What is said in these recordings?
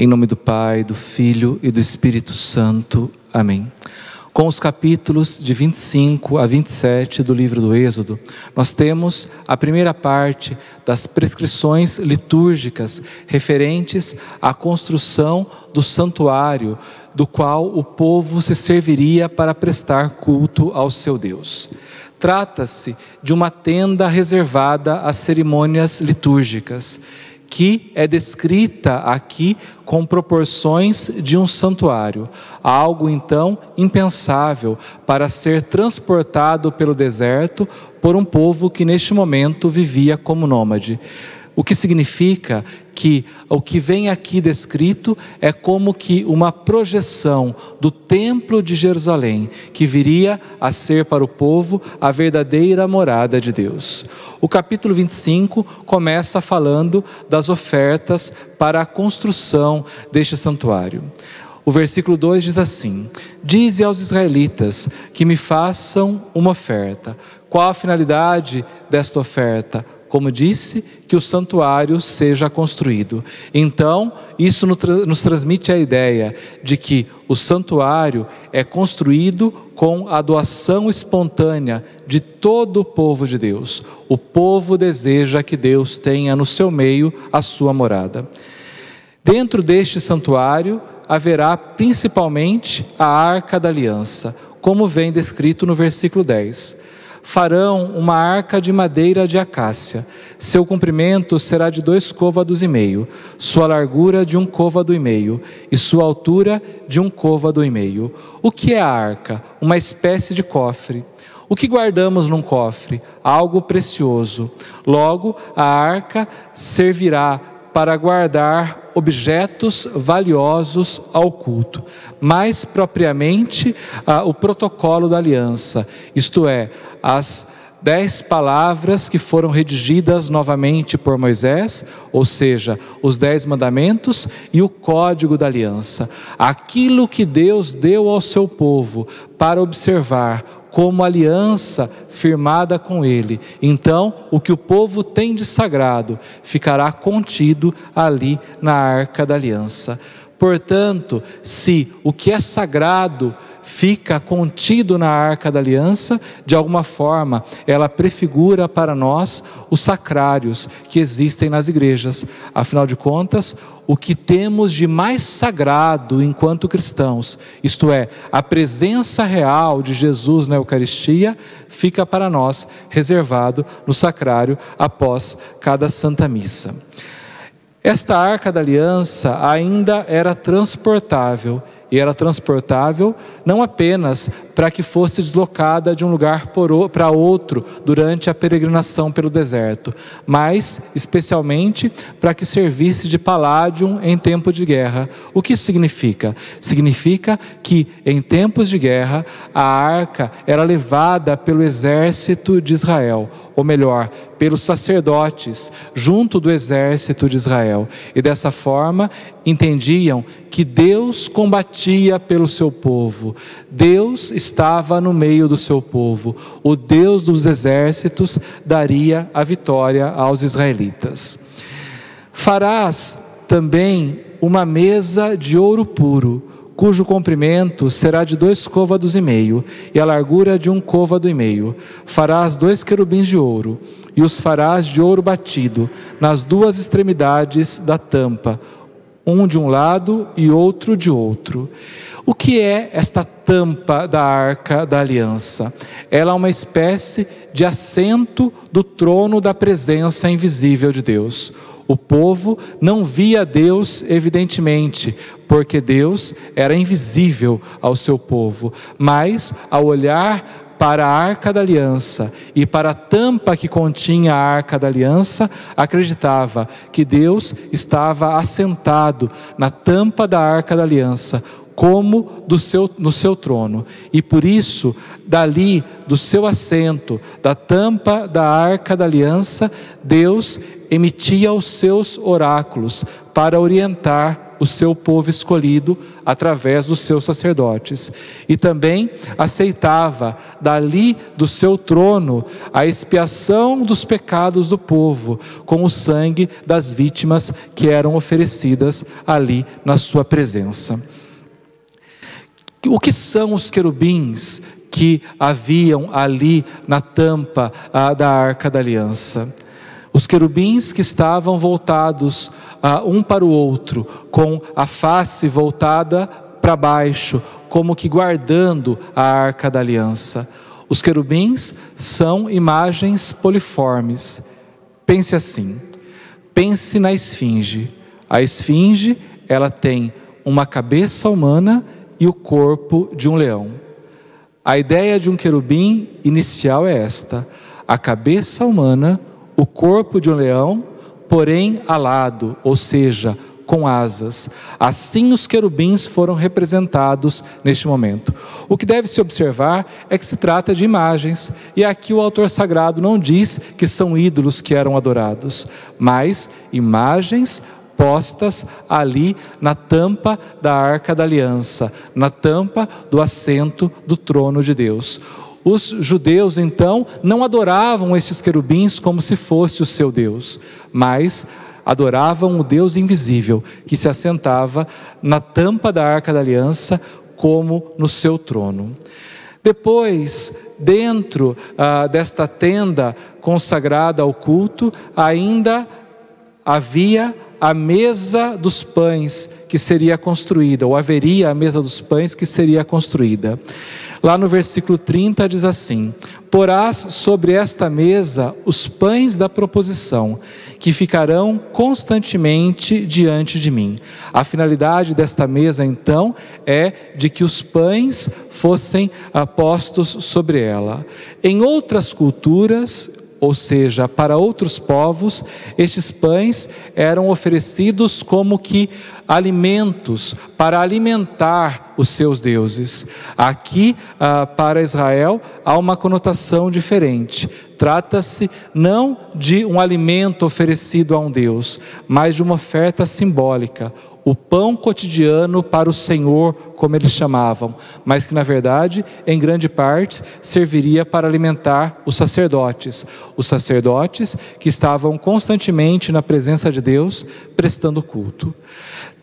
Em nome do Pai, do Filho e do Espírito Santo. Amém. Com os capítulos de 25 a 27 do livro do Êxodo, nós temos a primeira parte das prescrições litúrgicas referentes à construção do santuário, do qual o povo se serviria para prestar culto ao seu Deus. Trata-se de uma tenda reservada às cerimônias litúrgicas, que é descrita aqui com proporções de um santuário, algo então impensável para ser transportado pelo deserto por um povo que neste momento vivia como nômade. O que significa que o que vem aqui descrito é como que uma projeção do templo de Jerusalém, que viria a ser para o povo a verdadeira morada de Deus. O capítulo 25 começa falando das ofertas para a construção deste santuário. O versículo 2 diz assim: dize aos israelitas que me façam uma oferta. Qual a finalidade desta oferta? Como disse, que o santuário seja construído. Então, isso nos transmite a ideia de que o santuário é construído com a doação espontânea de todo o povo de Deus. O povo deseja que Deus tenha no seu meio a sua morada. Dentro deste santuário haverá principalmente a Arca da Aliança, como vem descrito no versículo 10. Farão uma arca de madeira de acácia. Seu comprimento será de 2,5 côvados, sua largura de 1,5 côvado e sua altura de 1,5 côvado. O que é a arca? Uma espécie de cofre. O que guardamos num cofre? Algo precioso. Logo, a arca servirá para guardar objetos valiosos ao culto, mais propriamente o protocolo da aliança, isto é, as 10 palavras que foram redigidas novamente por Moisés, ou seja, os 10 mandamentos e o código da aliança, aquilo que Deus deu ao seu povo para observar como aliança firmada com Ele. Então, o que o povo tem de sagrado ficará contido ali na Arca da Aliança. Portanto, se o que é sagrado fica contido na Arca da Aliança, de alguma forma ela prefigura para nós os sacrários que existem nas igrejas. Afinal de contas, o que temos de mais sagrado enquanto cristãos, isto é, a presença real de Jesus na Eucaristia, fica para nós reservado no sacrário após cada Santa Missa. Esta Arca da Aliança ainda era transportável, e era transportável não apenas para que fosse deslocada de um lugar para outro durante a peregrinação pelo deserto, mas especialmente para que servisse de paládio em tempo de guerra. O que isso significa? Significa que em tempos de guerra a arca era levada pelo exército de Israel, ou melhor, pelos sacerdotes, junto do exército de Israel. E dessa forma, entendiam que Deus combatia pelo seu povo. Deus estava no meio do seu povo. O Deus dos exércitos daria a vitória aos israelitas. Farás também uma mesa de ouro puro, cujo comprimento será de 2,5 côvados e a largura de 1,5 côvado. Farás 2 querubins de ouro, e os farás de ouro batido, nas 2 extremidades da tampa, um de um lado e outro de outro. O que é esta tampa da Arca da Aliança? Ela é uma espécie de assento do trono da presença invisível de Deus. O povo não via Deus evidentemente, porque Deus era invisível ao seu povo, mas ao olhar para a Arca da Aliança e para a tampa que continha a Arca da Aliança, acreditava que Deus estava assentado na tampa da Arca da Aliança, como no seu trono. E por isso, dali, do seu assento, da tampa da arca da aliança, Deus emitia os seus oráculos para orientar o seu povo escolhido através dos seus sacerdotes. E também aceitava dali do seu trono a expiação dos pecados do povo, com o sangue das vítimas que eram oferecidas ali na sua presença. O que são os querubins que haviam ali na tampa da arca da aliança? Os querubins que estavam voltados um para o outro, com a face voltada para baixo, como que guardando a arca da aliança. Os querubins são imagens poliformes. Pense assim, pense na esfinge. A esfinge, ela tem uma cabeça humana e o corpo de um leão. A ideia de um querubim inicial é esta: a cabeça humana, o corpo de um leão, porém alado, ou seja, com asas. Assim os querubins foram representados neste momento. O que deve se observar é que se trata de imagens, e aqui o autor sagrado não diz que são ídolos que eram adorados, mas imagens postas ali na tampa da arca da aliança, na tampa do assento do trono de Deus. Os judeus, então, não adoravam esses querubins como se fosse o seu Deus, mas adoravam o Deus invisível, que se assentava na tampa da arca da aliança, como no seu trono. Depois, dentro desta tenda consagrada ao culto, ainda havia a mesa dos pães que seria construída, ou haveria a mesa dos pães que seria construída. Lá no versículo 30 diz assim: porás sobre esta mesa os pães da proposição, que ficarão constantemente diante de mim. A finalidade desta mesa, então, é de que os pães fossem postos sobre ela. Em outras culturas, ou seja, para outros povos, estes pães eram oferecidos como que alimentos para alimentar os seus deuses. Aqui, para Israel, há uma conotação diferente. Trata-se não de um alimento oferecido a um Deus, mas de uma oferta simbólica. O pão cotidiano para o Senhor, como eles chamavam, mas que na verdade, em grande parte, serviria para alimentar os sacerdotes que estavam constantemente na presença de Deus, prestando culto.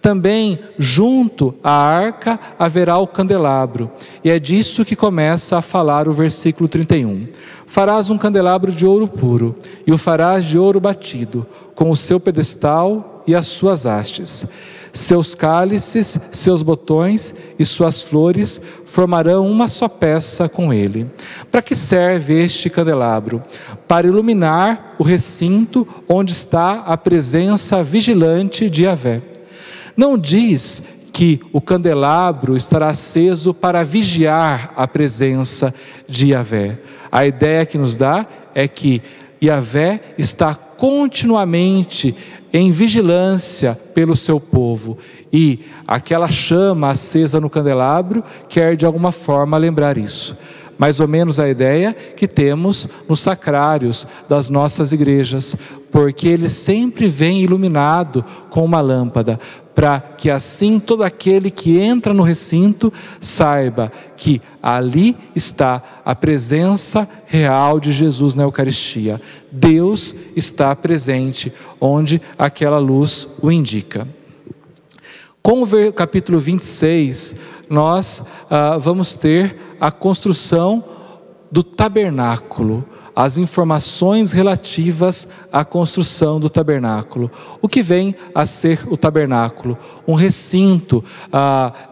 Também, junto à arca, haverá o candelabro, e é disso que começa a falar o versículo 31. Farás um candelabro de ouro puro, e o farás de ouro batido, com o seu pedestal e as suas hastes. Seus cálices, seus botões e suas flores formarão uma só peça com ele. Para que serve este candelabro? Para iluminar o recinto onde está a presença vigilante de Yahvé. Não diz que o candelabro estará aceso para vigiar a presença de Yahvé. A ideia que nos dá é que Yahvé está continuamente em vigilância pelo seu povo, e aquela chama acesa no candelabro quer de alguma forma lembrar isso. Mais ou menos a ideia que temos nos sacrários das nossas igrejas, porque ele sempre vem iluminado com uma lâmpada, para que assim todo aquele que entra no recinto saiba que ali está a presença real de Jesus na Eucaristia. Deus está presente onde aquela luz o indica. Com o capítulo 26, nós vamos ter a construção do tabernáculo, as informações relativas à construção do tabernáculo. O que vem a ser o tabernáculo? Um recinto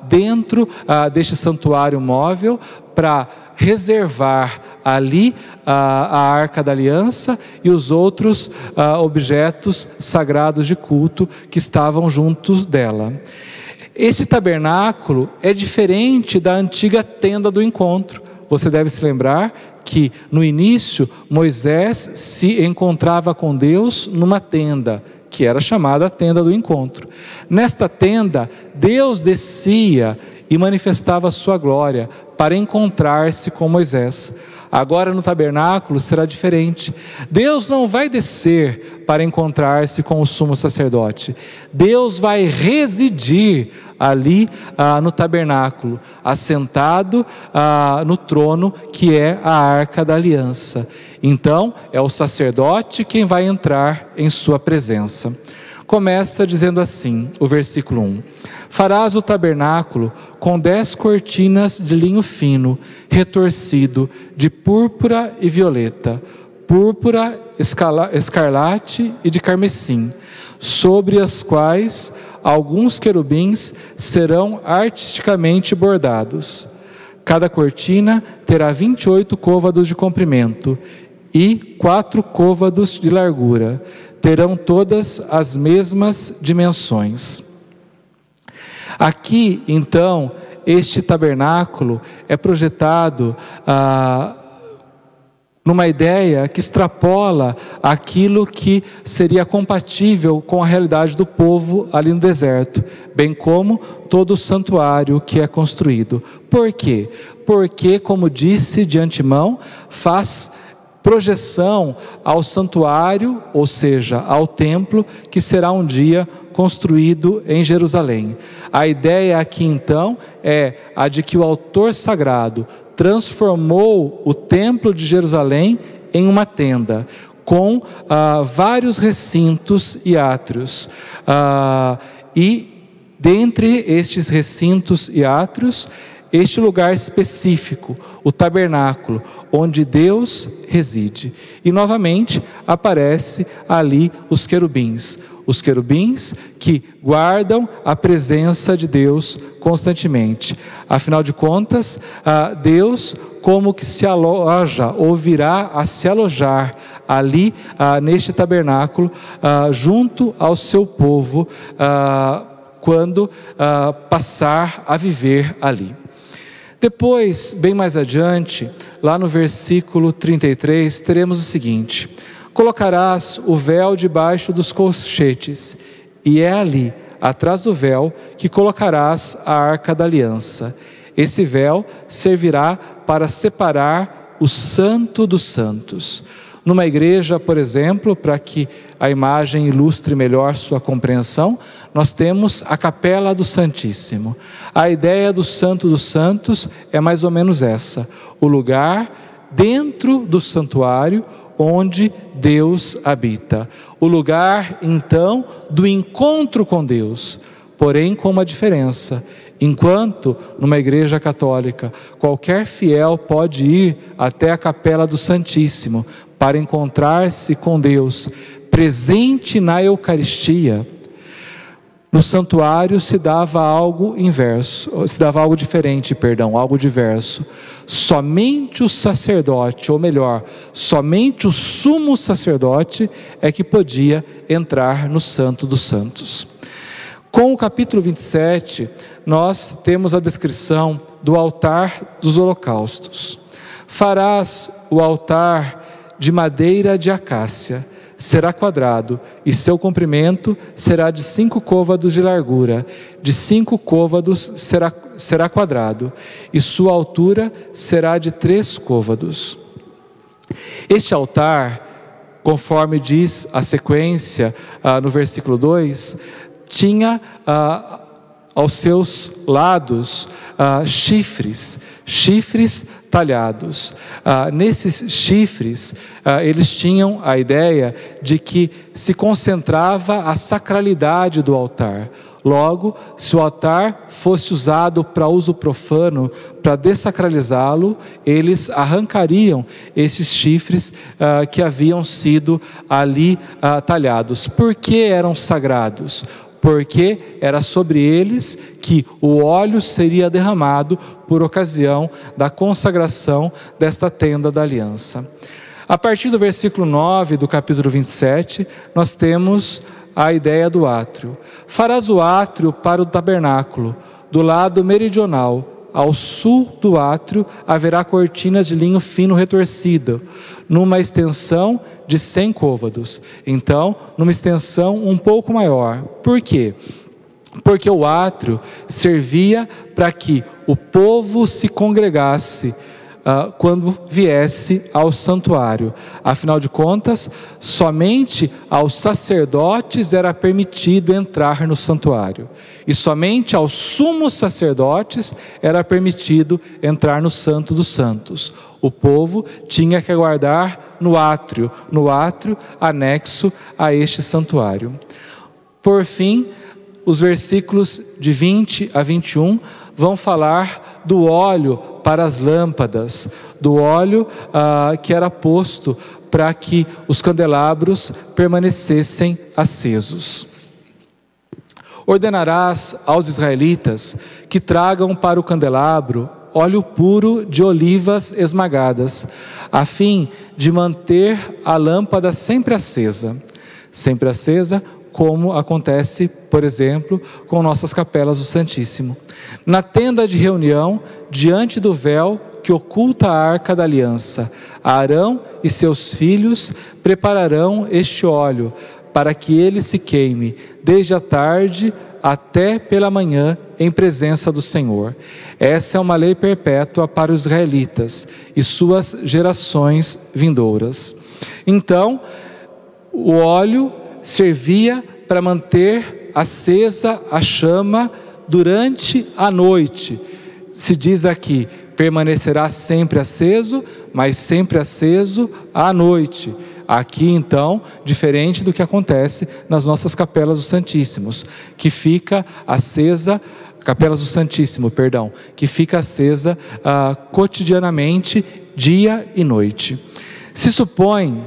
dentro deste santuário móvel para reservar ali a Arca da Aliança e os outros objetos sagrados de culto que estavam junto dela. Esse tabernáculo é diferente da antiga tenda do encontro. Você deve se lembrar que no início Moisés se encontrava com Deus numa tenda, que era chamada a tenda do encontro. Nesta tenda, Deus descia e manifestava a sua glória para encontrar-se com Moisés. Agora no tabernáculo será diferente. Deus não vai descer para encontrar-se com o sumo sacerdote. Deus vai residir ali no tabernáculo, assentado no trono que é a Arca da Aliança. Então é o sacerdote quem vai entrar em sua presença. Começa dizendo assim, o versículo 1: farás o tabernáculo com 10 cortinas de linho fino, retorcido, de púrpura e violeta, púrpura, escarlate e de carmesim, sobre as quais alguns querubins serão artisticamente bordados. Cada cortina terá 28 côvados de comprimento e 4 côvados de largura. Terão todas as mesmas dimensões. Aqui, então, este tabernáculo é projetado numa ideia que extrapola aquilo que seria compatível com a realidade do povo ali no deserto, bem como todo o santuário que é construído. Por quê? Porque, como disse de antemão, faz projeção ao santuário, ou seja, ao templo, que será um dia construído em Jerusalém. A ideia aqui então é a de que o autor sagrado transformou o templo de Jerusalém em uma tenda, com vários recintos e átrios. E dentre estes recintos e átrios, este lugar específico, o tabernáculo, onde Deus reside. E novamente aparece ali os querubins que guardam a presença de Deus constantemente. Afinal de contas, Deus como que se aloja, ou virá a se alojar ali neste tabernáculo, junto ao seu povo, quando passar a viver ali. Depois, bem mais adiante, lá no versículo 33, teremos o seguinte: colocarás o véu debaixo dos colchetes, e é ali, atrás do véu, que colocarás a Arca da Aliança. Esse véu servirá para separar o Santo dos Santos. Numa igreja, por exemplo, para que a imagem ilustre melhor sua compreensão, nós temos a Capela do Santíssimo. A ideia do Santo dos Santos é mais ou menos essa: o lugar dentro do santuário onde Deus habita. O lugar, então, do encontro com Deus, porém com uma diferença. Enquanto numa igreja católica, qualquer fiel pode ir até a Capela do Santíssimo para encontrar-se com Deus, presente na Eucaristia, no santuário se dava algo diferente, algo diverso. Somente o sacerdote, ou melhor, somente o sumo sacerdote é que podia entrar no Santo dos Santos. Com o capítulo 27, nós temos a descrição do altar dos holocaustos. Farás o altar de madeira de acácia, será quadrado, e seu comprimento será de 5 côvados de largura, de 5 côvados será quadrado, e sua altura será de 3 côvados. Este altar, conforme diz a sequência no versículo 2, tinha aos seus lados chifres talhados. Nesses chifres, eles tinham a ideia de que se concentrava a sacralidade do altar. Logo, se o altar fosse usado para uso profano, para dessacralizá-lo, eles arrancariam esses chifres que haviam sido ali talhados. Por que eram sagrados? Porque era sobre eles que o óleo seria derramado por ocasião da consagração desta tenda da aliança. A partir do versículo 9 do capítulo 27, nós temos a ideia do átrio. Farás o átrio para o tabernáculo, do lado meridional. Ao sul do átrio haverá cortinas de linho fino retorcido, numa extensão de 100 côvados. Então, numa extensão um pouco maior. Por quê? porque o átrio servia para que o povo se congregasse quando viesse ao santuário. Afinal de contas, somente aos sacerdotes era permitido entrar no santuário, e somente aos sumos sacerdotes era permitido entrar no Santo dos Santos. O povo tinha que aguardar no átrio anexo a este santuário. Por fim, os versículos de 20 a 21 vão falar do óleo para as lâmpadas, do óleo que era posto para que os candelabros permanecessem acesos. Ordenarás aos israelitas que tragam para o candelabro óleo puro de olivas esmagadas, a fim de manter a lâmpada sempre acesa, como acontece, por exemplo, com nossas capelas do Santíssimo. Na tenda de reunião, diante do véu que oculta a arca da aliança, Arão e seus filhos prepararão este óleo, para que ele se queime, desde a tarde até pela manhã, em presença do Senhor. Essa é uma lei perpétua para os israelitas e suas gerações vindouras. Então, o óleo servia para manter acesa a chama durante a noite. Se diz aqui, permanecerá sempre aceso, mas sempre aceso à noite. Aqui, então, diferente do que acontece nas nossas capelas do Santíssimos, que fica acesa, capelas do Santíssimo, perdão, que fica acesa cotidianamente, dia e noite. Se supõe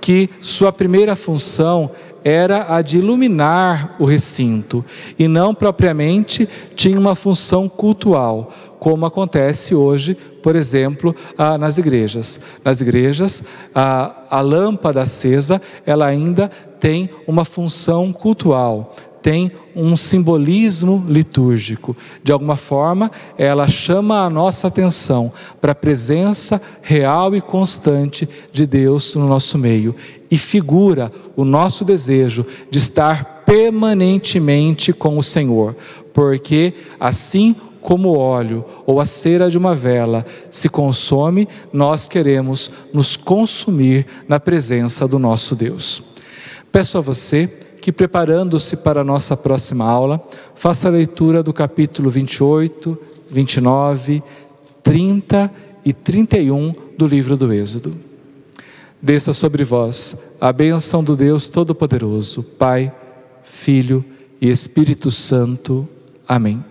que sua primeira função era a de iluminar o recinto, e não propriamente tinha uma função cultual, como acontece hoje, por exemplo, nas igrejas. Nas igrejas, a lâmpada acesa, ela ainda tem uma função cultual, tem um simbolismo litúrgico. De alguma forma, ela chama a nossa atenção para a presença real e constante de Deus no nosso meio, e figura o nosso desejo de estar permanentemente com o Senhor, porque assim como o óleo ou a cera de uma vela se consome, nós queremos nos consumir na presença do nosso Deus. Peço a você que, preparando-se para a nossa próxima aula, faça a leitura do capítulo 28, 29, 30 e 31 do livro do Êxodo. Desça sobre vós a bênção do Deus Todo-Poderoso, Pai, Filho e Espírito Santo. Amém.